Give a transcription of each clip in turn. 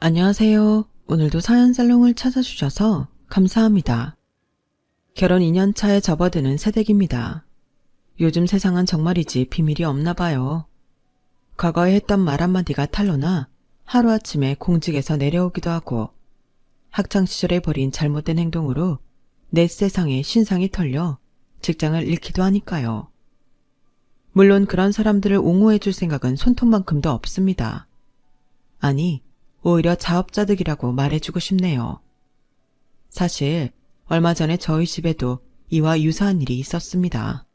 안녕하세요. 오늘도 사연살롱을 찾아주셔서 감사합니다. 결혼 2년 차에 접어드는 새댁입니다. 요즘 세상은 정말이지 비밀이 없나 봐요. 과거에 했던 말 한마디가 탄로나 하루아침에 공직에서 내려오기도 하고 학창시절에 벌인 잘못된 행동으로 내 세상에 신상이 털려 직장을 잃기도 하니까요. 물론 그런 사람들을 옹호해줄 생각은 손톱만큼도 없습니다. 아니, 오히려 자업자득이라고 말해주고 싶네요. 사실 얼마 전에 저희 집에도 이와 유사한 일이 있었습니다.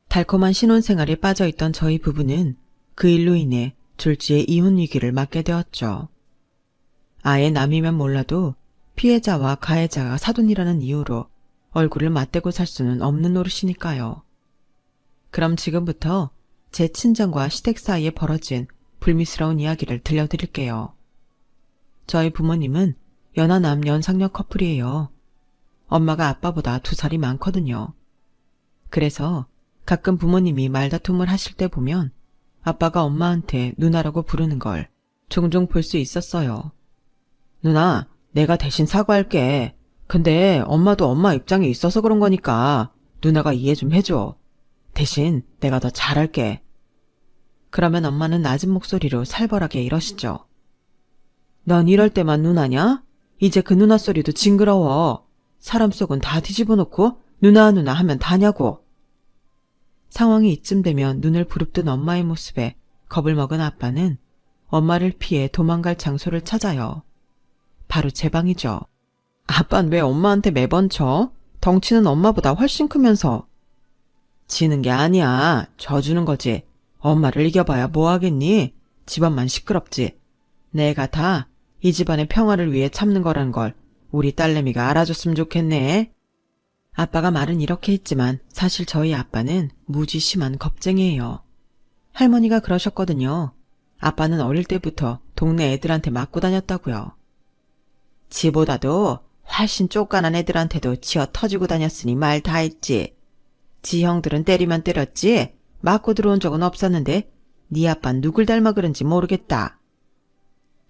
달콤한 신혼생활에 빠져있던 저희 부부는 그 일로 인해 졸지에 이혼 위기를 맞게 되었죠. 아예 남이면 몰라도 피해자와 가해자가 사돈이라는 이유로 얼굴을 맞대고 살 수는 없는 노릇이니까요. 그럼 지금부터 제 친정과 시댁 사이에 벌어진 불미스러운 이야기를 들려드릴게요. 저희 부모님은 연하남 연상녀 커플이에요. 엄마가 아빠보다 2살이 많거든요. 그래서 가끔 부모님이 말다툼을 하실 때 보면 아빠가 엄마한테 누나라고 부르는 걸 종종 볼 수 있었어요. 누나, 내가 대신 사과할게. 근데 엄마도 엄마 입장에 있어서 그런 거니까 누나가 이해 좀 해줘. 대신 내가 더 잘할게. 그러면 엄마는 낮은 목소리로 살벌하게 이러시죠. 넌 이럴 때만 누나냐? 이제 그 누나 소리도 징그러워. 사람 속은 다 뒤집어 놓고 누나 하면 다냐고. 상황이 이쯤 되면 눈을 부릅뜬 엄마의 모습에 겁을 먹은 아빠는 엄마를 피해 도망갈 장소를 찾아요. 바로 제 방이죠. 아빤 왜 엄마한테 매번 져? 덩치는 엄마보다 훨씬 크면서. 지는 게 아니야. 져주는 거지. 엄마를 이겨봐야 뭐 하겠니? 집안만 시끄럽지. 내가 다 이 집안의 평화를 위해 참는 거라는 걸 우리 딸내미가 알아줬으면 좋겠네. 아빠가 말은 이렇게 했지만 사실 저희 아빠는 무지 심한 겁쟁이에요. 할머니가 그러셨거든요. 아빠는 어릴 때부터 동네 애들한테 맞고 다녔다고요. 지보다도 훨씬 쫓겨난 애들한테도 치어 터지고 다녔으니 말 다 했지. 지 형들은 때리면 때렸지 맞고 들어온 적은 없었는데 네 아빠는 누굴 닮아 그런지 모르겠다.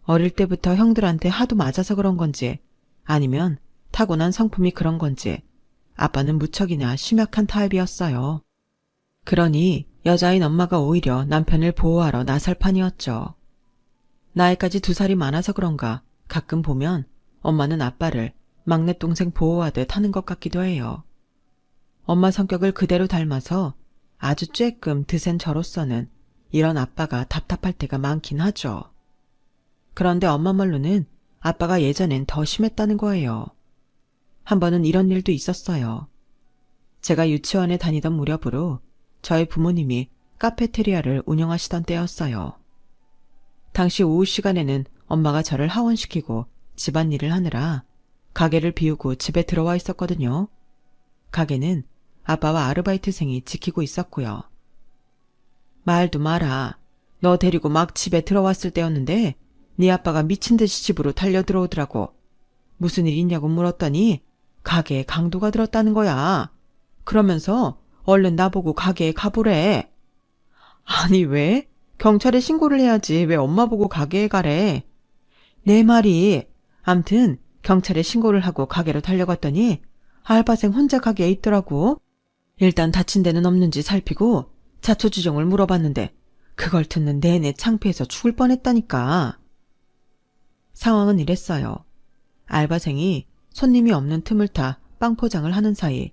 어릴 때부터 형들한테 하도 맞아서 그런 건지 아니면 타고난 성품이 그런 건지 아빠는 무척이나 심약한 타입이었어요. 그러니 여자인 엄마가 오히려 남편을 보호하러 나설 판이었죠. 나이까지 2살이 많아서 그런가 가끔 보면 엄마는 아빠를 막내 동생 보호하듯 하는 것 같기도 해요. 엄마 성격을 그대로 닮아서 아주 쬐끔 드센 저로서는 이런 아빠가 답답할 때가 많긴 하죠. 그런데 엄마 말로는 아빠가 예전엔 더 심했다는 거예요. 한 번은 이런 일도 있었어요. 제가 유치원에 다니던 무렵으로 저희 부모님이 카페테리아를 운영하시던 때였어요. 당시 오후 시간에는 엄마가 저를 하원시키고 집안일을 하느라 가게를 비우고 집에 들어와 있었거든요. 가게는 아빠와 아르바이트생이 지키고 있었고요. 말도 마라. 너 데리고 막 집에 들어왔을 때였는데 네 아빠가 미친 듯이 집으로 달려 들어오더라고. 무슨 일 있냐고 물었더니 가게에 강도가 들었다는 거야. 그러면서 얼른 나보고 가게에 가보래. 아니 왜? 경찰에 신고를 해야지 왜 엄마 보고 가게에 가래. 내 말이. 암튼 경찰에 신고를 하고 가게로 달려갔더니 알바생 혼자 가게에 있더라고. 일단 다친 데는 없는지 살피고 자초지종을 물어봤는데 그걸 듣는 내내 창피해서 죽을 뻔했다니까. 상황은 이랬어요. 알바생이 손님이 없는 틈을 타 빵 포장을 하는 사이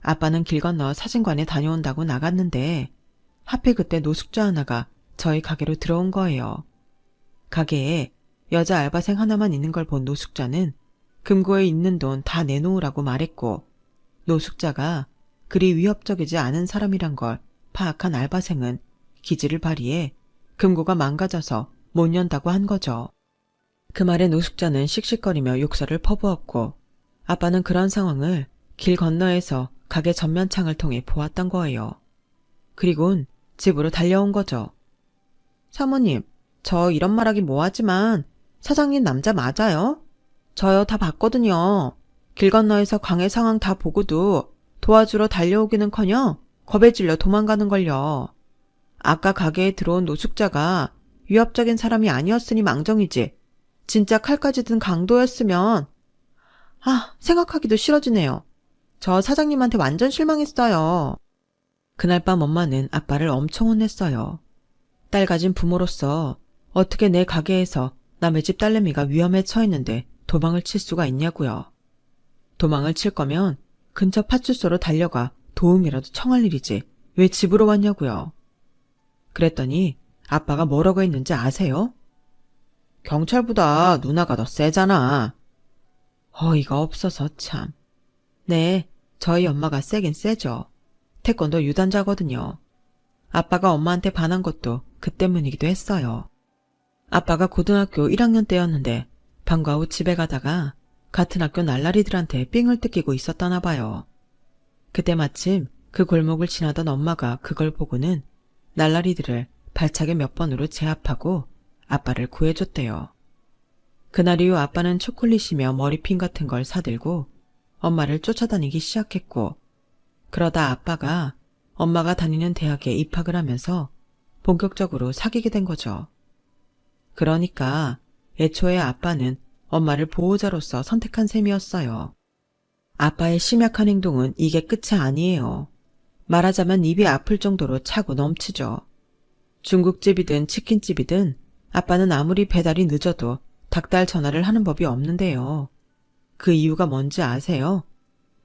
아빠는 길 건너 사진관에 다녀온다고 나갔는데 하필 그때 노숙자 하나가 저희 가게로 들어온 거예요. 가게에 여자 알바생 하나만 있는 걸 본 노숙자는 금고에 있는 돈 다 내놓으라고 말했고 노숙자가 그리 위협적이지 않은 사람이란 걸 파악한 알바생은 기지를 발휘해 금고가 망가져서 못 연다고 한 거죠. 그 말에 노숙자는 씩씩거리며 욕설을 퍼부었고 아빠는 그런 상황을 길 건너에서 가게 전면창을 통해 보았던 거예요. 그리곤 집으로 달려온 거죠. 사모님, 저 이런 말하기 뭐하지만 사장님 남자 맞아요? 저요 다 봤거든요. 길 건너에서 강의 상황 다 보고도 도와주러 달려오기는커녕 겁에 질려 도망가는걸요. 아까 가게에 들어온 노숙자가 위협적인 사람이 아니었으니 망정이지. 진짜 칼까지 든 강도였으면, 생각하기도 싫어지네요. 저 사장님한테 완전 실망했어요. 그날 밤 엄마는 아빠를 엄청 혼냈어요. 딸 가진 부모로서 어떻게 내 가게에서 남의 집 딸내미가 위험에 처했는데 도망을 칠 수가 있냐고요. 도망을 칠 거면 근처 파출소로 달려가 도움이라도 청할 일이지 왜 집으로 왔냐고요. 그랬더니 아빠가 뭐라고 했는지 아세요? 경찰보다 누나가 더 세잖아. 어이가 없어서 참. 네, 저희 엄마가 세긴 세죠. 태권도 유단자거든요. 아빠가 엄마한테 반한 것도 그 때문이기도 했어요. 아빠가 고등학교 1학년 때였는데 방과 후 집에 가다가 같은 학교 날라리들한테 삥을 뜯기고 있었다나 봐요. 그때 마침 그 골목을 지나던 엄마가 그걸 보고는 날라리들을 발차기 몇 번으로 제압하고 아빠를 구해줬대요. 그날 이후 아빠는 초콜릿이며 머리핀 같은 걸 사들고 엄마를 쫓아다니기 시작했고, 그러다 아빠가 엄마가 다니는 대학에 입학을 하면서 본격적으로 사귀게 된 거죠. 그러니까 애초에 아빠는 엄마를 보호자로서 선택한 셈이었어요. 아빠의 심약한 행동은 이게 끝이 아니에요. 말하자면 입이 아플 정도로 차고 넘치죠. 중국집이든 치킨집이든 아빠는 아무리 배달이 늦어도 닭달 전화를 하는 법이 없는데요. 그 이유가 뭔지 아세요?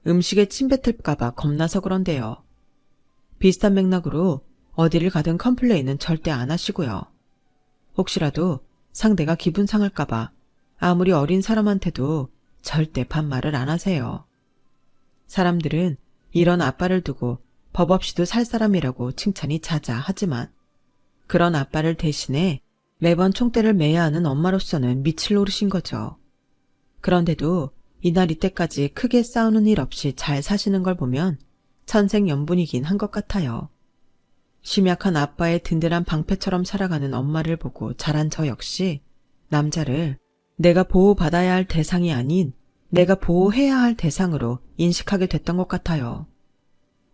음식에 침 뱉을까봐 겁나서 그런데요. 비슷한 맥락으로 어디를 가든 컴플레인은 절대 안 하시고요. 혹시라도 상대가 기분 상할까봐 아무리 어린 사람한테도 절대 반말을 안 하세요. 사람들은 이런 아빠를 두고 법 없이도 살 사람이라고 칭찬이 자자하지만 그런 아빠를 대신해 매번 총대를 매야 하는 엄마로서는 미칠 노릇인 거죠. 그런데도 이날 이때까지 크게 싸우는 일 없이 잘 사시는 걸 보면 천생연분이긴 한 것 같아요. 심약한 아빠의 든든한 방패처럼 살아가는 엄마를 보고 자란 저 역시 남자를 내가 보호받아야 할 대상이 아닌 내가 보호해야 할 대상으로 인식하게 됐던 것 같아요.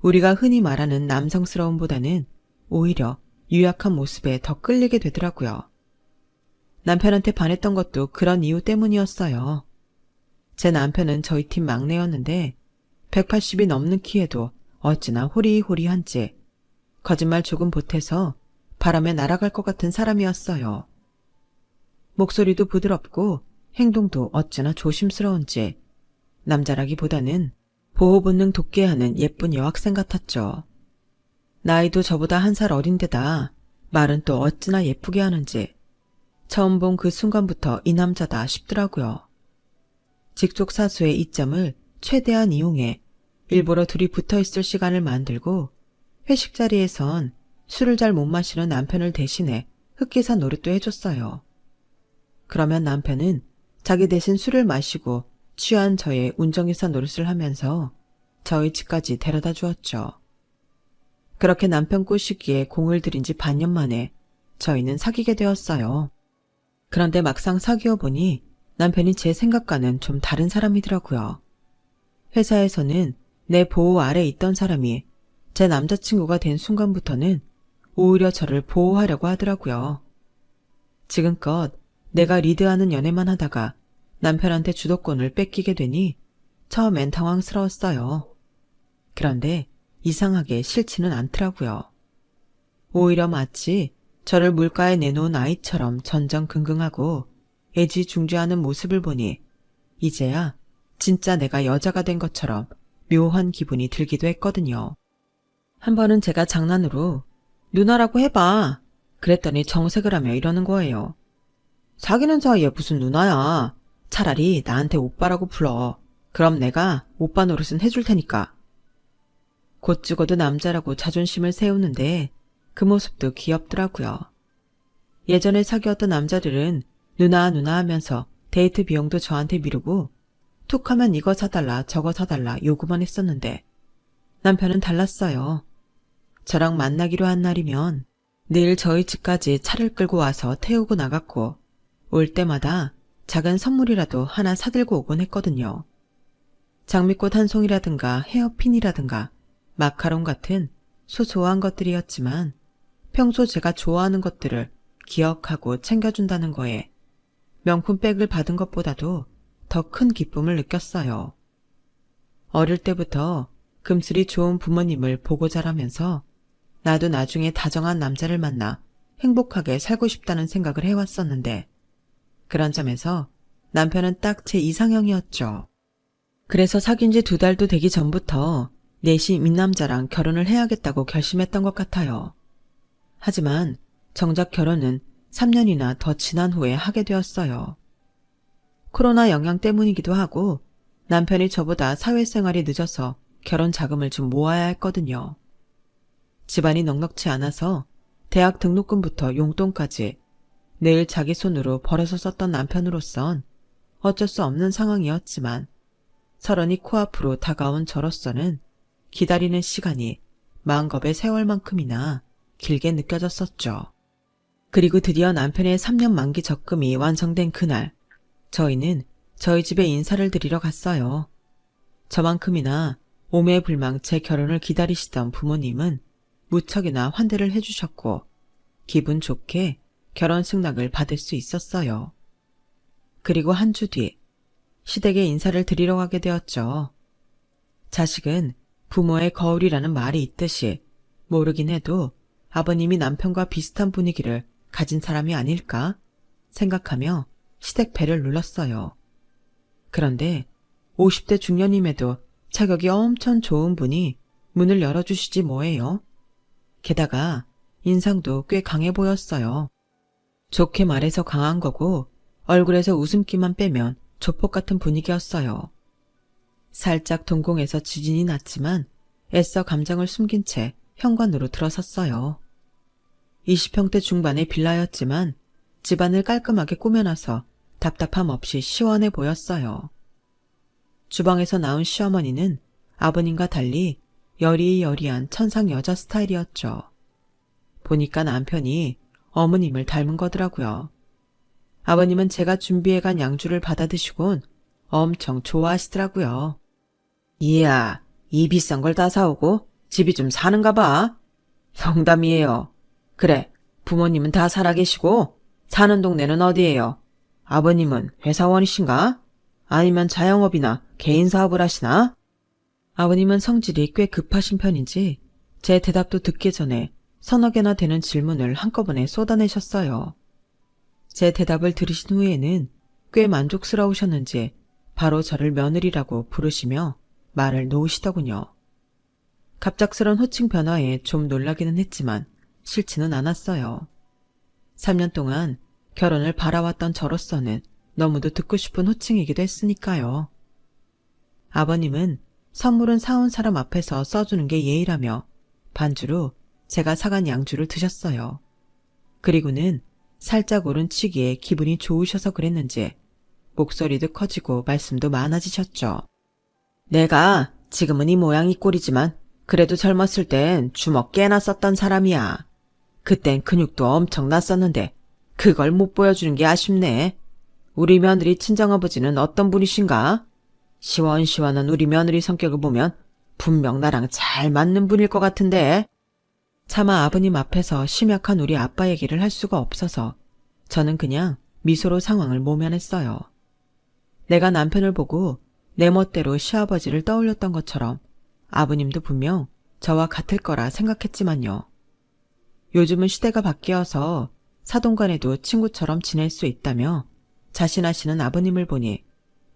우리가 흔히 말하는 남성스러움보다는 오히려 유약한 모습에 더 끌리게 되더라고요. 남편한테 반했던 것도 그런 이유 때문이었어요. 제 남편은 저희 팀 막내였는데 180이 넘는 키에도 어찌나 호리호리한지 거짓말 조금 보태서 바람에 날아갈 것 같은 사람이었어요. 목소리도 부드럽고 행동도 어찌나 조심스러운지 남자라기보다는 보호 본능 돋게 하는 예쁜 여학생 같았죠. 나이도 저보다 1살 어린데다 말은 또 어찌나 예쁘게 하는지 처음 본 그 순간부터 이 남자다 싶더라고요. 직속사수의 이점을 최대한 이용해 일부러 둘이 붙어있을 시간을 만들고 회식 자리에선 술을 잘 못 마시는 남편을 대신해 흑기사 노릇도 해줬어요. 그러면 남편은 자기 대신 술을 마시고 취한 저의 운전기사 노릇을 하면서 저희 집까지 데려다 주었죠. 그렇게 남편 꼬시기에 공을 들인 지 반년 만에 저희는 사귀게 되었어요. 그런데 막상 사귀어 보니 남편이 제 생각과는 좀 다른 사람이더라고요. 회사에서는 내 보호 아래 있던 사람이 제 남자친구가 된 순간부터는 오히려 저를 보호하려고 하더라고요. 지금껏 내가 리드하는 연애만 하다가 남편한테 주도권을 뺏기게 되니 처음엔 당황스러웠어요. 그런데 이상하게 싫지는 않더라고요. 오히려 마치 저를 물가에 내놓은 아이처럼 전전긍긍하고 애지중지하는 모습을 보니 이제야 진짜 내가 여자가 된 것처럼 묘한 기분이 들기도 했거든요. 한 번은 제가 장난으로 누나라고 해봐. 그랬더니 정색을 하며 이러는 거예요. 사귀는 사이에 무슨 누나야. 차라리 나한테 오빠라고 불러. 그럼 내가 오빠 노릇은 해줄 테니까. 곧 죽어도 남자라고 자존심을 세우는데 그 모습도 귀엽더라고요. 예전에 사귀었던 남자들은 누나 하면서 데이트 비용도 저한테 미루고 툭 하면 이거 사달라 저거 사달라 요구만 했었는데 남편은 달랐어요. 저랑 만나기로 한 날이면 늘 저희 집까지 차를 끌고 와서 태우고 나갔고 올 때마다 작은 선물이라도 하나 사들고 오곤 했거든요. 장미꽃 한 송이라든가 헤어핀이라든가 마카롱 같은 소소한 것들이었지만 평소 제가 좋아하는 것들을 기억하고 챙겨준다는 거에 명품 백을 받은 것보다도 더 큰 기쁨을 느꼈어요. 어릴 때부터 금슬이 좋은 부모님을 보고 자라면서 나도 나중에 다정한 남자를 만나 행복하게 살고 싶다는 생각을 해왔었는데 그런 점에서 남편은 딱 제 이상형이었죠. 그래서 사귄 지 2달도 되기 전부터 넷이 민남자랑 결혼을 해야겠다고 결심했던 것 같아요. 하지만 정작 결혼은 3년이나 더 지난 후에 하게 되었어요. 코로나 영향 때문이기도 하고 남편이 저보다 사회생활이 늦어서 결혼 자금을 좀 모아야 했거든요. 집안이 넉넉지 않아서 대학 등록금부터 용돈까지 늘 자기 손으로 벌어서 썼던 남편으로선 어쩔 수 없는 상황이었지만 서른이 코앞으로 다가온 저로서는 기다리는 시간이 만겁의 세월만큼이나 길게 느껴졌었죠. 그리고 드디어 남편의 3년 만기 적금이 완성된 그날 저희는 저희 집에 인사를 드리러 갔어요. 저만큼이나 오매불망 제 결혼을 기다리시던 부모님은 무척이나 환대를 해주셨고 기분 좋게 결혼 승낙을 받을 수 있었어요. 그리고 한 주 뒤 시댁에 인사를 드리러 가게 되었죠. 자식은 부모의 거울이라는 말이 있듯이 모르긴 해도 아버님이 남편과 비슷한 분위기를 가진 사람이 아닐까 생각하며 시댁 벨을 눌렀어요. 그런데 50대 중년임에도 체격이 엄청 좋은 분이 문을 열어주시지 뭐예요. 게다가 인상도 꽤 강해 보였어요. 좋게 말해서 강한 거고 얼굴에서 웃음기만 빼면 조폭 같은 분위기였어요. 살짝 동공에서 지진이 났지만 애써 감정을 숨긴 채 현관으로 들어섰어요. 20평대 중반의 빌라였지만 집안을 깔끔하게 꾸며놔서 답답함 없이 시원해 보였어요. 주방에서 나온 시어머니는 아버님과 달리 여리여리한 천상 여자 스타일이었죠. 보니까 남편이 어머님을 닮은 거더라고요. 아버님은 제가 준비해간 양주를 받아 드시곤 엄청 좋아하시더라고요. 이야, 이 비싼 걸 다 사오고 집이 좀 사는가 봐. 농담이에요. 그래, 부모님은 다 살아계시고 사는 동네는 어디예요? 아버님은 회사원이신가? 아니면 자영업이나 개인 사업을 하시나? 아버님은 성질이 꽤 급하신 편인지 제 대답도 듣기 전에 서너 개나 되는 질문을 한꺼번에 쏟아내셨어요. 제 대답을 들으신 후에는 꽤 만족스러우셨는지 바로 저를 며느리라고 부르시며 말을 놓으시더군요. 갑작스런 호칭 변화에 좀 놀라기는 했지만 싫지는 않았어요. 3년 동안 결혼을 바라왔던 저로서는 너무도 듣고 싶은 호칭이기도 했으니까요. 아버님은 선물은 사온 사람 앞에서 써주는 게 예의라며 반주로 제가 사간 양주를 드셨어요. 그리고는 살짝 오른 치기에 기분이 좋으셔서 그랬는지 목소리도 커지고 말씀도 많아지셨죠. 내가 지금은 이 모양 이 꼴이지만 그래도 젊었을 땐 주먹 깨나 썼던 사람이야. 그땐 근육도 엄청 났었는데 그걸 못 보여주는 게 아쉽네. 우리 며느리 친정아버지는 어떤 분이신가? 시원시원한 우리 며느리 성격을 보면 분명 나랑 잘 맞는 분일 것 같은데. 차마 아버님 앞에서 심약한 우리 아빠 얘기를 할 수가 없어서 저는 그냥 미소로 상황을 모면했어요. 내가 남편을 보고 내 멋대로 시아버지를 떠올렸던 것처럼 아버님도 분명 저와 같을 거라 생각했지만요. 요즘은 시대가 바뀌어서 사돈간에도 친구처럼 지낼 수 있다며 자신하시는 아버님을 보니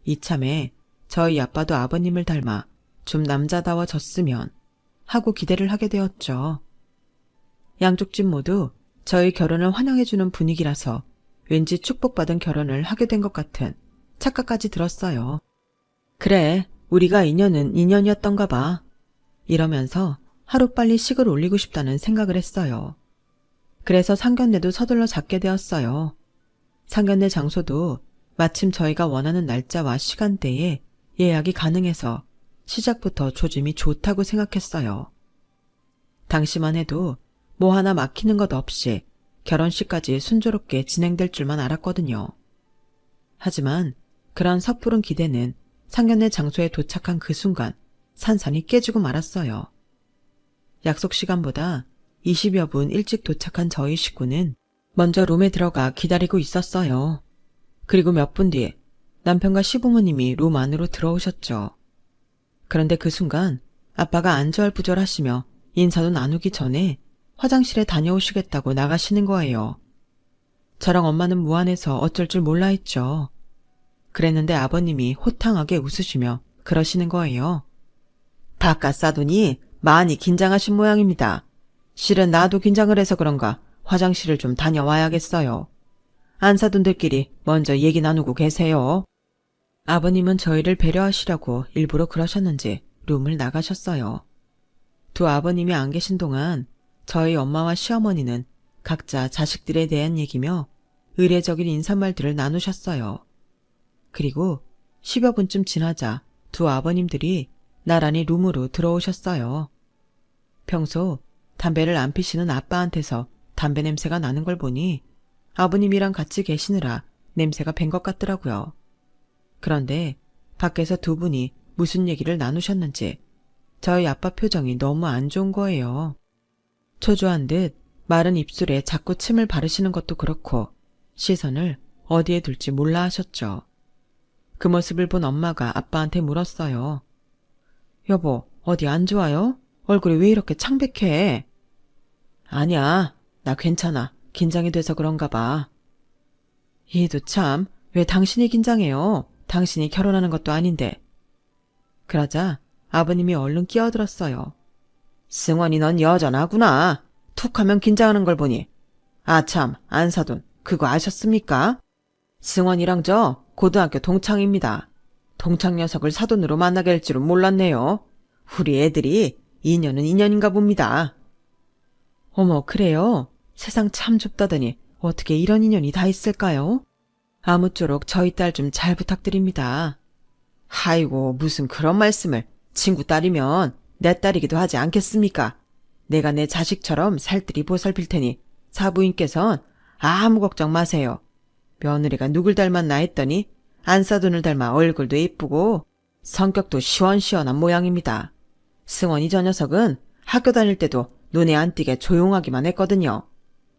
이참에 저희 아빠도 아버님을 닮아 좀 남자다워졌으면 하고 기대를 하게 되었죠. 양쪽 집 모두 저희 결혼을 환영해주는 분위기라서 왠지 축복받은 결혼을 하게 된 것 같은 착각까지 들었어요. 그래, 우리가 인연은 인연이었던가 봐. 이러면서 하루빨리 식을 올리고 싶다는 생각을 했어요. 그래서 상견례도 서둘러 잡게 되었어요. 상견례 장소도 마침 저희가 원하는 날짜와 시간대에 예약이 가능해서 시작부터 조짐이 좋다고 생각했어요. 당시만 해도 뭐 하나 막히는 것 없이 결혼식까지 순조롭게 진행될 줄만 알았거든요. 하지만 그런 섣부른 기대는 상견례 장소에 도착한 그 순간 산산이 깨지고 말았어요. 약속 시간보다 20여 분 일찍 도착한 저희 식구는 먼저 룸에 들어가 기다리고 있었어요. 그리고 몇 분 뒤 남편과 시부모님이 룸 안으로 들어오셨죠. 그런데 그 순간 아빠가 안절부절하시며 인사도 나누기 전에 화장실에 다녀오시겠다고 나가시는 거예요. 저랑 엄마는 무안해서 어쩔 줄 몰라 했죠. 그랬는데 아버님이 호탕하게 웃으시며 그러시는 거예요. 바깥 싸더니 많이 긴장하신 모양입니다. 실은 나도 긴장을 해서 그런가 화장실을 좀 다녀와야겠어요. 안사돈들끼리 먼저 얘기 나누고 계세요. 아버님은 저희를 배려하시려고 일부러 그러셨는지 룸을 나가셨어요. 두 아버님이 안 계신 동안 저희 엄마와 시어머니는 각자 자식들에 대한 얘기며 의례적인 인사말들을 나누셨어요. 그리고 10여 분쯤 지나자 두 아버님들이 나란히 룸으로 들어오셨어요. 평소 담배를 안 피시는 아빠한테서 담배 냄새가 나는 걸 보니 아버님이랑 같이 계시느라 냄새가 밴 것 같더라고요. 그런데 밖에서 두 분이 무슨 얘기를 나누셨는지 저희 아빠 표정이 너무 안 좋은 거예요. 초조한 듯 마른 입술에 자꾸 침을 바르시는 것도 그렇고 시선을 어디에 둘지 몰라 하셨죠. 그 모습을 본 엄마가 아빠한테 물었어요. 여보, 어디 안 좋아요? 얼굴이 왜 이렇게 창백해? 아니야, 나 괜찮아. 긴장이 돼서 그런가 봐. 얘도 참, 왜 당신이 긴장해요? 당신이 결혼하는 것도 아닌데. 그러자 아버님이 얼른 끼어들었어요. 승원이 넌 여전하구나. 툭 하면 긴장하는 걸 보니. 아참, 안사돈, 그거 아셨습니까? 승원이랑 저 고등학교 동창입니다. 동창 녀석을 사돈으로 만나게 할 줄은 몰랐네요. 우리 애들이 인연은 인연인가 봅니다. 어머, 그래요? 세상 참 좁다더니 어떻게 이런 인연이 다 있을까요? 아무쪼록 저희 딸 좀 잘 부탁드립니다. 아이고, 무슨 그런 말씀을. 친구 딸이면 내 딸이기도 하지 않겠습니까? 내가 내 자식처럼 살뜰히 보살필 테니 사부인께선 아무 걱정 마세요. 며느리가 누굴 닮았나 했더니 안사돈을 닮아 얼굴도 예쁘고 성격도 시원시원한 모양입니다. 승원이 저 녀석은 학교 다닐 때도 눈에 안 띄게 조용하기만 했거든요.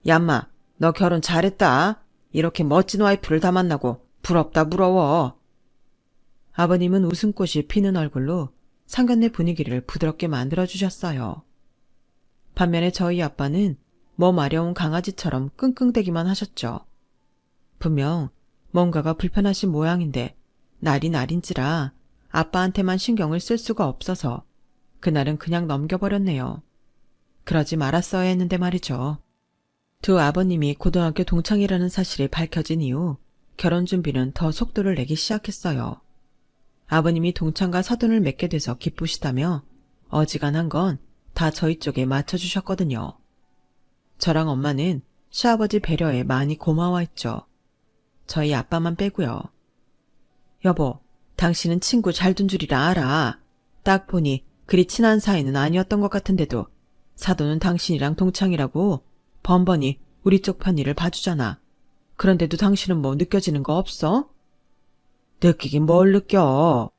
얌마, 너 결혼 잘했다. 이렇게 멋진 와이프를 다 만나고 부럽다 부러워. 아버님은 웃음꽃이 피는 얼굴로 상견례 분위기를 부드럽게 만들어주셨어요. 반면에 저희 아빠는 마려운 강아지처럼 끙끙대기만 하셨죠. 분명 뭔가가 불편하신 모양인데 날이 날인지라 아빠한테만 신경을 쓸 수가 없어서 그날은 그냥 넘겨버렸네요. 그러지 말았어야 했는데 말이죠. 두 아버님이 고등학교 동창이라는 사실이 밝혀진 이후 결혼 준비는 더 속도를 내기 시작했어요. 아버님이 동창과 사돈을 맺게 돼서 기쁘시다며 어지간한 건 다 저희 쪽에 맞춰주셨거든요. 저랑 엄마는 시아버지 배려에 많이 고마워했죠. 저희 아빠만 빼고요. 여보, 당신은 친구 잘 둔 줄이라 알아. 딱 보니 그리 친한 사이는 아니었던 것 같은데도 사돈은 당신이랑 동창이라고 번번이 우리 쪽 편의를 봐주잖아. 그런데도 당신은 뭐 느껴지는 거 없어? 느끼긴 뭘 느껴.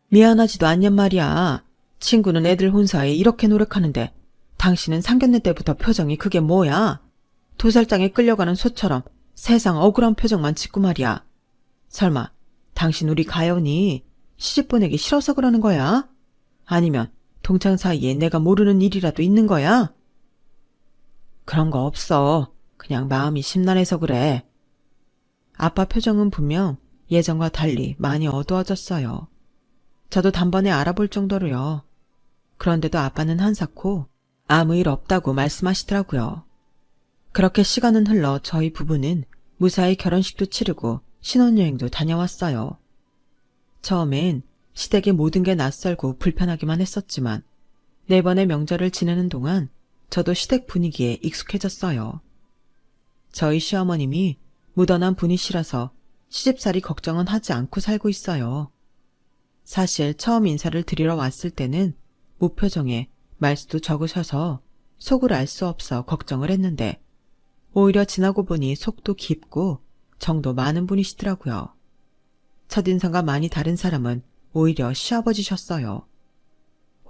미안하지도 않냔 말이야. 친구는 애들 혼사에 이렇게 노력하는데 당신은 상견례 때부터 표정이 그게 뭐야? 도살장에 끌려가는 소처럼 세상 억울한 표정만 짓고 말이야. 설마 당신 우리 가연이 시집 보내기 싫어서 그러는 거야? 아니면 동창 사이에 내가 모르는 일이라도 있는 거야? 그런 거 없어. 그냥 마음이 심란해서 그래. 아빠 표정은 분명 예전과 달리 많이 어두워졌어요. 저도 단번에 알아볼 정도로요. 그런데도 아빠는 한사코 아무 일 없다고 말씀하시더라고요. 그렇게 시간은 흘러 저희 부부는 무사히 결혼식도 치르고 신혼여행도 다녀왔어요. 처음엔 시댁의 모든 게 낯설고 불편하기만 했었지만 4번의 명절을 지내는 동안 저도 시댁 분위기에 익숙해졌어요. 저희 시어머님이 무던한 분이시라서 시집살이 걱정은 하지 않고 살고 있어요. 사실 처음 인사를 드리러 왔을 때는 무표정에 말수도 적으셔서 속을 알 수 없어 걱정을 했는데 오히려 지나고 보니 속도 깊고 정도 많은 분이시더라고요. 첫인상과 많이 다른 사람은 오히려 시아버지셨어요.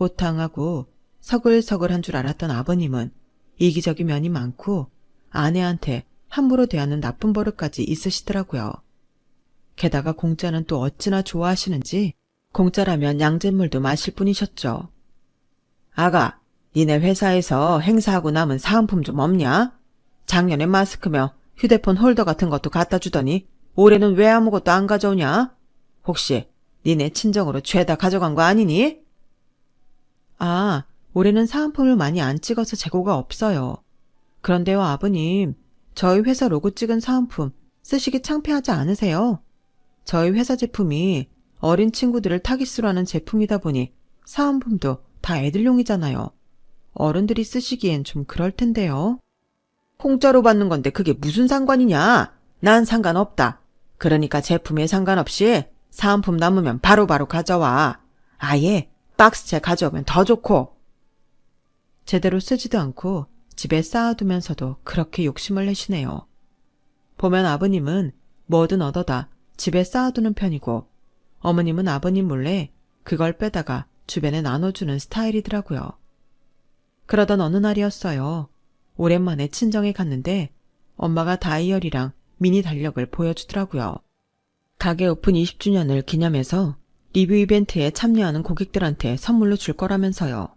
호탕하고 서글서글한 줄 알았던 아버님은 이기적인 면이 많고 아내한테 함부로 대하는 나쁜 버릇까지 있으시더라고요. 게다가 공짜는 또 어찌나 좋아하시는지 공짜라면 양잿물도 마실 뿐이셨죠. 아가, 니네 회사에서 행사하고 남은 사은품 좀 없냐? 작년에 마스크며 휴대폰 홀더 같은 것도 갖다 주더니 올해는 왜 아무것도 안 가져오냐? 혹시 니네 친정으로 죄다 가져간 거 아니니? 아, 올해는 사은품을 많이 안 찍어서 재고가 없어요. 그런데요, 아버님, 저희 회사 로고 찍은 사은품 쓰시기 창피하지 않으세요? 저희 회사 제품이 어린 친구들을 타깃으로 하는 제품이다 보니 사은품도 다 애들용이잖아요. 어른들이 쓰시기엔 좀 그럴 텐데요. 공짜로 받는 건데 그게 무슨 상관이냐? 난 상관없다. 그러니까 제품에 상관없이 사은품 남으면 바로바로 가져와. 아예 박스채 가져오면 더 좋고. 제대로 쓰지도 않고 집에 쌓아두면서도 그렇게 욕심을 내시네요. 보면 아버님은 뭐든 얻어다 집에 쌓아두는 편이고 어머님은 아버님 몰래 그걸 빼다가 주변에 나눠주는 스타일이더라고요. 그러던 어느 날이었어요. 오랜만에 친정에 갔는데 엄마가 다이어리랑 미니 달력을 보여주더라고요. 가게 오픈 20주년을 기념해서 리뷰 이벤트에 참여하는 고객들한테 선물로 줄 거라면서요.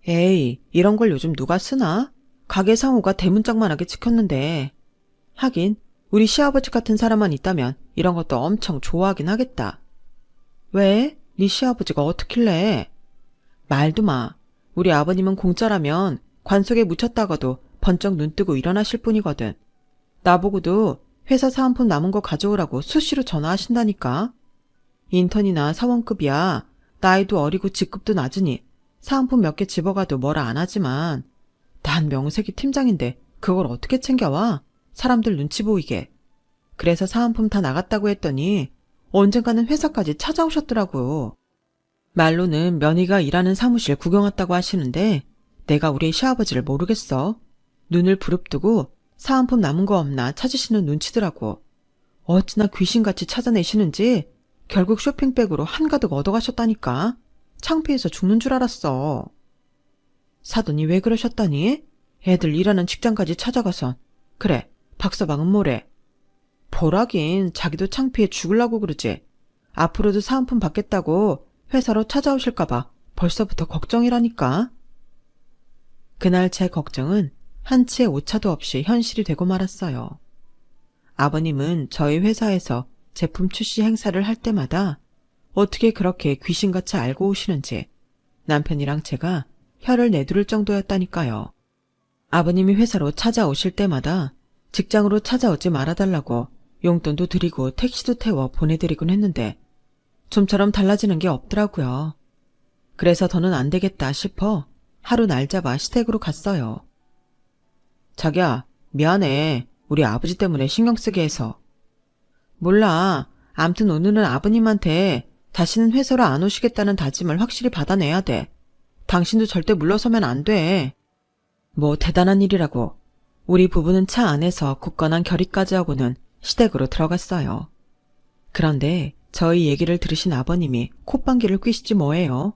에이, 이런 걸 요즘 누가 쓰나? 가게 상호가 대문짝만하게 찍혔는데. 하긴 우리 시아버지 같은 사람만 있다면 이런 것도 엄청 좋아하긴 하겠다. 왜? 네 시아버지가 어떻길래? 말도 마. 우리 아버님은 공짜라면 관 속에 묻혔다가도 번쩍 눈 뜨고 일어나실 뿐이거든. 나보고도 회사 사은품 남은 거 가져오라고 수시로 전화하신다니까. 인턴이나 사원급이야. 나이도 어리고 직급도 낮으니 사은품 몇 개 집어가도 뭐라 안 하지만 난 명색이 팀장인데 그걸 어떻게 챙겨와? 사람들 눈치 보이게. 그래서 사은품 다 나갔다고 했더니 언젠가는 회사까지 찾아오셨더라고요. 말로는 며느리가 일하는 사무실 구경 왔다고 하시는데 내가 우리 시아버지를 모르겠어. 눈을 부릅뜨고 사은품 남은 거 없나 찾으시는 눈치더라고. 어찌나 귀신같이 찾아내시는지 결국 쇼핑백으로 한가득 얻어가셨다니까. 창피해서 죽는 줄 알았어. 사돈이 왜 그러셨다니? 애들 일하는 직장까지 찾아가선. 그래, 박서방은 뭐래? 보라긴 자기도 창피해 죽으려고 그러지. 앞으로도 사은품 받겠다고 회사로 찾아오실까봐 벌써부터 걱정이라니까. 그날 제 걱정은 한치의 오차도 없이 현실이 되고 말았어요. 아버님은 저희 회사에서 제품 출시 행사를 할 때마다 어떻게 그렇게 귀신같이 알고 오시는지 남편이랑 제가 혀를 내두를 정도였다니까요. 아버님이 회사로 찾아오실 때마다 직장으로 찾아오지 말아달라고 용돈도 드리고 택시도 태워 보내드리곤 했는데 좀처럼 달라지는 게 없더라고요. 그래서 더는 안 되겠다 싶어 하루 날 잡아 시댁으로 갔어요. 자기야, 미안해. 우리 아버지 때문에 신경 쓰게 해서. 몰라. 암튼 오늘은 아버님한테 다시는 회사로 안 오시겠다는 다짐을 확실히 받아내야 돼. 당신도 절대 물러서면 안 돼. 뭐 대단한 일이라고. 우리 부부는 차 안에서 굳건한 결의까지 하고는 시댁으로 들어갔어요. 그런데 저희 얘기를 들으신 아버님이 콧방귀를 뀌시지 뭐예요.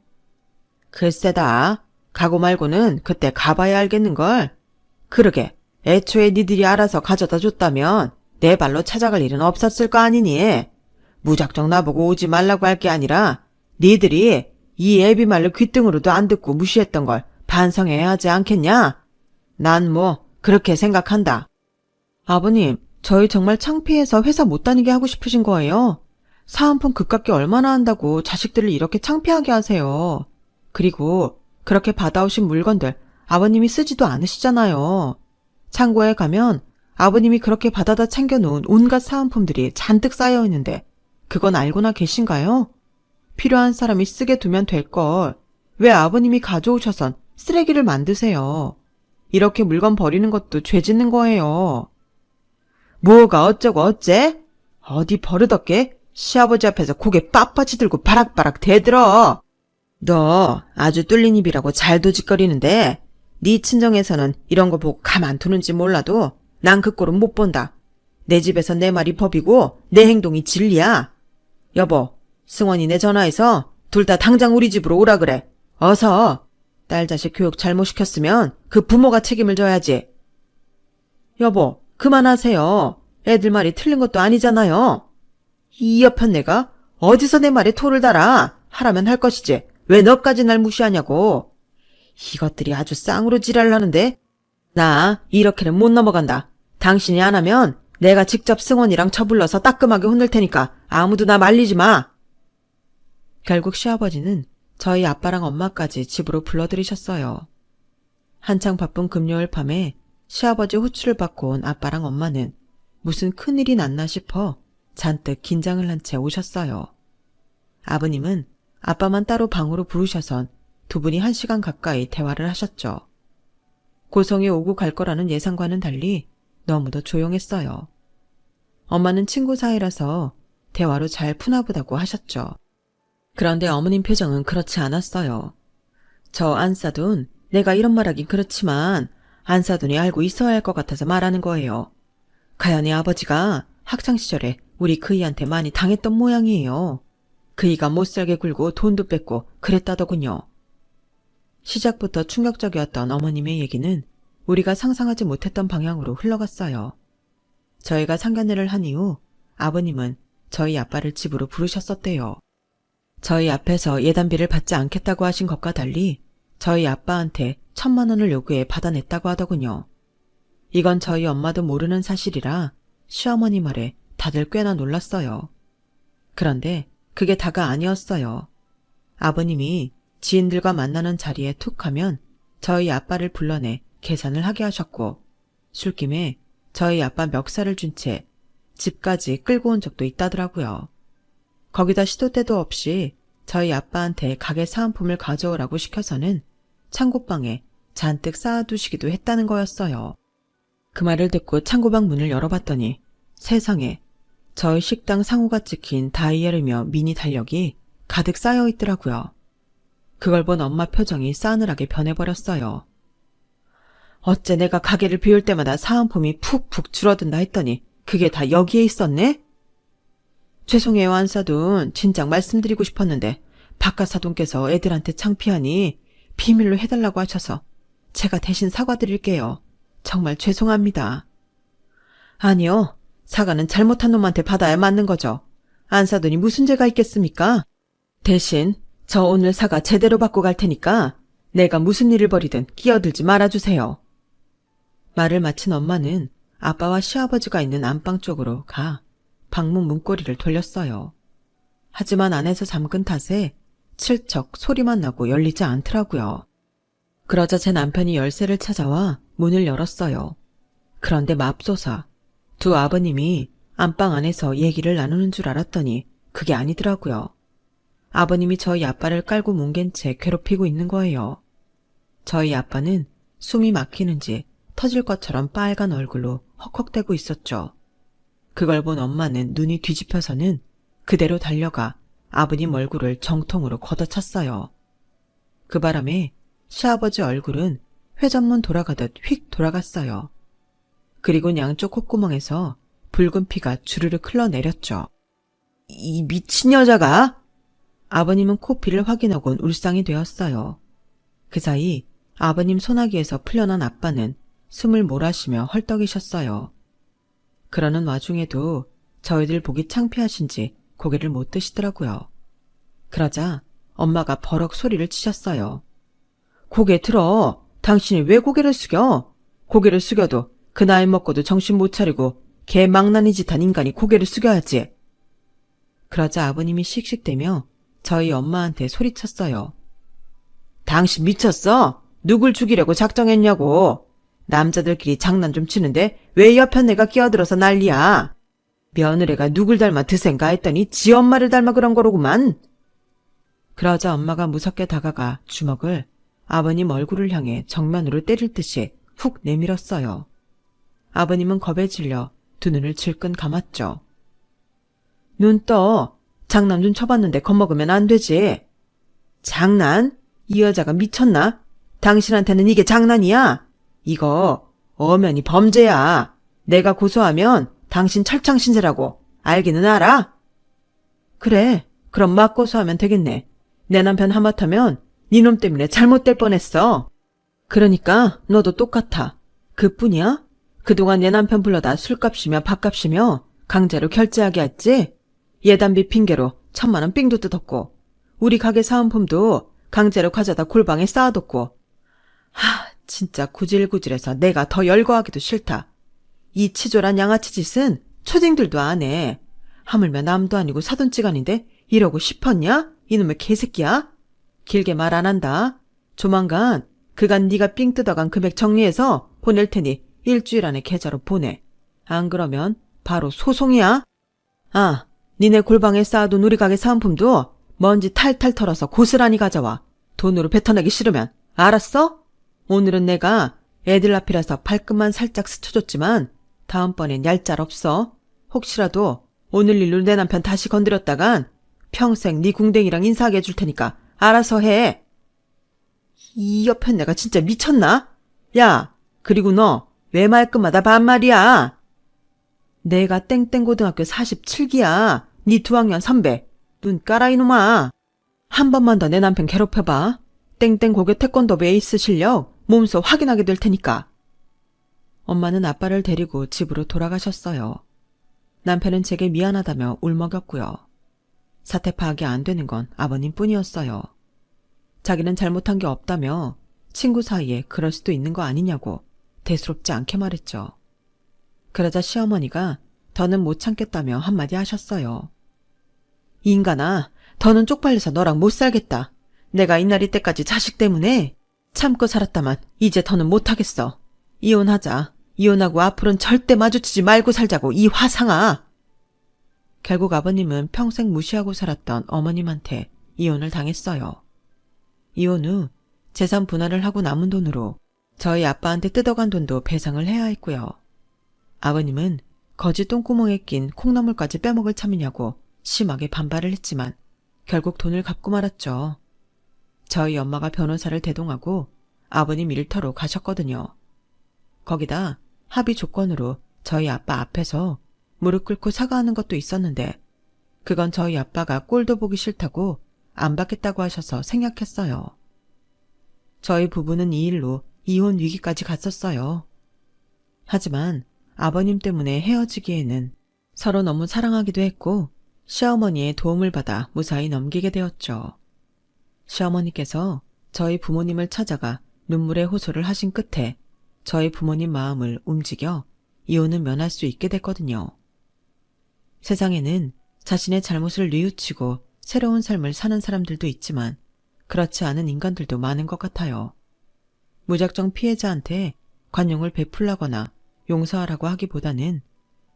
글쎄다. 가고 말고는 그때 가봐야 알겠는걸. 그러게 애초에 니들이 알아서 가져다 줬다면 내 발로 찾아갈 일은 없었을 거 아니니. 무작정 나보고 오지 말라고 할 게 아니라 니들이 이 애비 말로 귓등으로도 안 듣고 무시했던 걸 반성해야 하지 않겠냐? 난 뭐 그렇게 생각한다. 아버님, 저희 정말 창피해서 회사 못 다니게 하고 싶으신 거예요? 사은품 그깟게 얼마나 한다고 자식들을 이렇게 창피하게 하세요. 그리고 그렇게 받아오신 물건들 아버님이 쓰지도 않으시잖아요. 창고에 가면 아버님이 그렇게 받아다 챙겨놓은 온갖 사은품들이 잔뜩 쌓여있는데 그건 알고나 계신가요? 필요한 사람이 쓰게 두면 될걸. 왜 아버님이 가져오셔선 쓰레기를 만드세요? 이렇게 물건 버리는 것도 죄 짓는 거예요. 뭐가 어쩌고 어째? 어디 버릇없게 시아버지 앞에서 고개 빳빳이 들고 바락바락 대들어. 너 아주 뚫린 입이라고 잘 도짓거리는데 네 친정에서는 이런 거 보고 가만 두는지 몰라도 난 그 꼴은 못 본다. 내 집에서 내 말이 법이고 내 행동이 진리야. 여보, 승원이네 전화해서 둘 다 당장 우리 집으로 오라 그래. 어서. 딸 자식 교육 잘못 시켰으면 그 부모가 책임을 져야지. 여보, 그만하세요. 애들 말이 틀린 것도 아니잖아요. 이 여편 내가 어디서 내 말에 토를 달아. 하라면 할 것이지. 왜 너까지 날 무시하냐고. 이것들이 아주 쌍으로 지랄을 하는데 나 이렇게는 못 넘어간다. 당신이 안 하면 내가 직접 승원이랑 처불러서 따끔하게 혼낼 테니까 아무도 나 말리지 마. 결국 시아버지는 저희 아빠랑 엄마까지 집으로 불러들이셨어요. 한창 바쁜 금요일 밤에 시아버지 호출을 받고 온 아빠랑 엄마는 무슨 큰일이 났나 싶어 잔뜩 긴장을 한 채 오셨어요. 아버님은 아빠만 따로 방으로 부르셔선 두 분이 1시간 가까이 대화를 하셨죠. 고성에 오고 갈 거라는 예상과는 달리 너무도 조용했어요. 엄마는 친구 사이라서 대화로 잘 푸나보다고 하셨죠. 그런데 어머님 표정은 그렇지 않았어요. 저 안사돈, 내가 이런 말하긴 그렇지만 안사돈이 알고 있어야 할 것 같아서 말하는 거예요. 가연이 아버지가 학창시절에 우리 그이한테 많이 당했던 모양이에요. 그이가 못살게 굴고 돈도 뺏고 그랬다더군요. 시작부터 충격적이었던 어머님의 얘기는 우리가 상상하지 못했던 방향으로 흘러갔어요. 저희가 상견례를 한 이후 아버님은 저희 아빠를 집으로 부르셨었대요. 저희 앞에서 예단비를 받지 않겠다고 하신 것과 달리 저희 아빠한테 1,000만 원을 요구해 받아냈다고 하더군요. 이건 저희 엄마도 모르는 사실이라 시어머니 말에 다들 꽤나 놀랐어요. 그런데 그게 다가 아니었어요. 아버님이 지인들과 만나는 자리에 툭 하면 저희 아빠를 불러내 계산을 하게 하셨고 술김에 저희 아빠 멱살을 준 채 집까지 끌고 온 적도 있다더라고요. 거기다 시도 때도 없이 저희 아빠한테 가게 사은품을 가져오라고 시켜서는 창고방에 잔뜩 쌓아두시기도 했다는 거였어요. 그 말을 듣고 창고방 문을 열어봤더니 세상에 저희 식당 상호가 찍힌 다이얼이며 미니 달력이 가득 쌓여 있더라고요. 그걸 본 엄마 표정이 싸늘하게 변해버렸어요. 어째 내가 가게를 비울 때마다 사은품이 푹푹 줄어든다 했더니 그게 다 여기에 있었네? 죄송해요 안사돈, 진작 말씀드리고 싶었는데 바깥 사돈께서 애들한테 창피하니 비밀로 해달라고 하셔서 제가 대신 사과드릴게요. 정말 죄송합니다. 아니요, 사과는 잘못한 놈한테 받아야 맞는 거죠. 안사돈이 무슨 죄가 있겠습니까? 대신 저 오늘 사과 제대로 받고 갈 테니까 내가 무슨 일을 벌이든 끼어들지 말아주세요. 말을 마친 엄마는 아빠와 시아버지가 있는 안방 쪽으로 가 방문 문고리를 돌렸어요. 하지만 안에서 잠근 탓에 칠척 소리만 나고 열리지 않더라고요. 그러자 제 남편이 열쇠를 찾아와 문을 열었어요. 그런데 맙소사, 두 아버님이 안방 안에서 얘기를 나누는 줄 알았더니 그게 아니더라고요. 아버님이 저희 아빠를 깔고 뭉갠 채 괴롭히고 있는 거예요. 저희 아빠는 숨이 막히는지 터질 것처럼 빨간 얼굴로 헉헉대고 있었죠. 그걸 본 엄마는 눈이 뒤집혀서는 그대로 달려가 아버님 얼굴을 정통으로 걷어찼어요. 그 바람에 시아버지 얼굴은 회전문 돌아가듯 휙 돌아갔어요. 그리고 양쪽 콧구멍에서 붉은 피가 주르륵 흘러내렸죠. 이 미친 여자가! 아버님은 코피를 확인하곤 울상이 되었어요. 그 사이 아버님 소나기에서 풀려난 아빠는 숨을 몰아쉬며 헐떡이셨어요. 그러는 와중에도 저희들 보기 창피하신지 고개를 못 드시더라고요. 그러자 엄마가 버럭 소리를 치셨어요. 고개 들어. 당신이 왜 고개를 숙여? 고개를 숙여도 그 나이 먹고도 정신 못 차리고 개망나니 짓한 인간이 고개를 숙여야지. 그러자 아버님이 씩씩대며 저희 엄마한테 소리쳤어요. 당신 미쳤어? 누굴 죽이려고 작정했냐고. 남자들끼리 장난 좀 치는데 왜 옆에 내가 끼어들어서 난리야. 며느리가 누굴 닮아 드센가 했더니 지 엄마를 닮아 그런 거로구만. 그러자 엄마가 무섭게 다가가 주먹을 아버님 얼굴을 향해 정면으로 때릴 듯이 훅 내밀었어요. 아버님은 겁에 질려 두 눈을 질끈 감았죠. 눈 떠. 장난 좀 쳐봤는데 겁먹으면 안 되지. 장난? 이 여자가 미쳤나? 당신한테는 이게 장난이야? 이거 엄연히 범죄야. 내가 고소하면 당신 철창신세라고. 알기는 알아? 그래, 그럼 막 고소하면 되겠네. 내 남편 하마터면 네 놈 때문에 잘못될 뻔했어. 그러니까 너도 똑같아. 그뿐이야? 그동안 내 남편 불러다 술값이며 밥값이며 강제로 결제하게 했지? 예단비 핑계로 1,000만 원 삥도 뜯었고 우리 가게 사은품도 강제로 가져다 골방에 쌓아뒀고 진짜 구질구질해서 내가 더 열거하기도 싫다. 이 치졸한 양아치 짓은 초딩들도 안 해. 하물며 남도 아니고 사돈지간인데 이러고 싶었냐? 이놈의 개새끼야. 길게 말 안 한다. 조만간 그간 네가 삥 뜯어간 금액 정리해서 보낼 테니 일주일 안에 계좌로 보내. 안 그러면 바로 소송이야. 니네 골방에 쌓아둔 우리 가게 사은품도 먼지 탈탈 털어서 고스란히 가져와. 돈으로 뱉어내기 싫으면. 알았어? 오늘은 내가 애들 앞이라서 발끝만 살짝 스쳐줬지만 다음번엔 얄짤 없어. 혹시라도 오늘 일로 내 남편 다시 건드렸다간 평생 네 궁뎅이랑 인사하게 해줄 테니까 알아서 해. 이 옆에 내가 진짜 미쳤나? 야, 그리고 너 왜 말끝마다 반말이야? 내가 땡땡고등학교 47기야. 네 2학년 선배. 눈 까라 이놈아. 한 번만 더 내 남편 괴롭혀봐. 땡땡고교 태권도 에이스 실력 몸소 확인하게 될 테니까. 엄마는 아빠를 데리고 집으로 돌아가셨어요. 남편은 제게 미안하다며 울먹였고요. 사태 파악이 안 되는 건 아버님뿐이었어요. 자기는 잘못한 게 없다며 친구 사이에 그럴 수도 있는 거 아니냐고 대수롭지 않게 말했죠. 그러자 시어머니가 더는 못 참겠다며 한마디 하셨어요. 인간아, 더는 쪽팔려서 너랑 못 살겠다. 내가 이날이 때까지 자식 때문에 참고 살았다만 이제 더는 못하겠어. 이혼하자. 이혼하고 앞으로는 절대 마주치지 말고 살자고 이 화상아. 결국 아버님은 평생 무시하고 살았던 어머님한테 이혼을 당했어요. 이혼 후 재산 분할을 하고 남은 돈으로 저희 아빠한테 뜯어간 돈도 배상을 해야 했고요. 아버님은 거지 똥구멍에 낀 콩나물까지 빼먹을 참이냐고 심하게 반발을 했지만 결국 돈을 갚고 말았죠. 저희 엄마가 변호사를 대동하고 아버님 일터로 가셨거든요. 거기다 합의 조건으로 저희 아빠 앞에서 무릎 꿇고 사과하는 것도 있었는데 그건 저희 아빠가 꼴도 보기 싫다고 안 받겠다고 하셔서 생략했어요. 저희 부부는 이 일로 이혼 위기까지 갔었어요. 하지만 아버님 때문에 헤어지기에는 서로 너무 사랑하기도 했고 시어머니의 도움을 받아 무사히 넘기게 되었죠. 시어머니께서 저희 부모님을 찾아가 눈물의 호소를 하신 끝에 저희 부모님 마음을 움직여 이혼을 면할 수 있게 됐거든요. 세상에는 자신의 잘못을 뉘우치고 새로운 삶을 사는 사람들도 있지만 그렇지 않은 인간들도 많은 것 같아요. 무작정 피해자한테 관용을 베풀라거나 용서하라고 하기보다는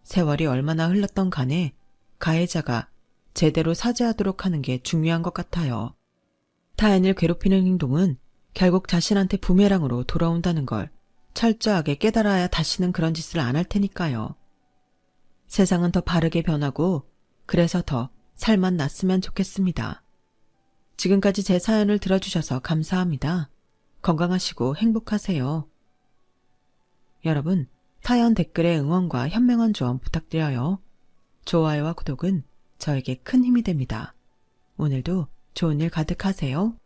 세월이 얼마나 흘렀던 간에 가해자가 제대로 사죄하도록 하는 게 중요한 것 같아요. 타인을 괴롭히는 행동은 결국 자신한테 부메랑으로 돌아온다는 걸 철저하게 깨달아야 다시는 그런 짓을 안 할 테니까요. 세상은 더 바르게 변하고 그래서 더 살만 났으면 좋겠습니다. 지금까지 제 사연을 들어주셔서 감사합니다. 건강하시고 행복하세요. 여러분, 사연 댓글에 응원과 현명한 조언 부탁드려요. 좋아요와 구독은 저에게 큰 힘이 됩니다. 오늘도 좋은 일 가득하세요.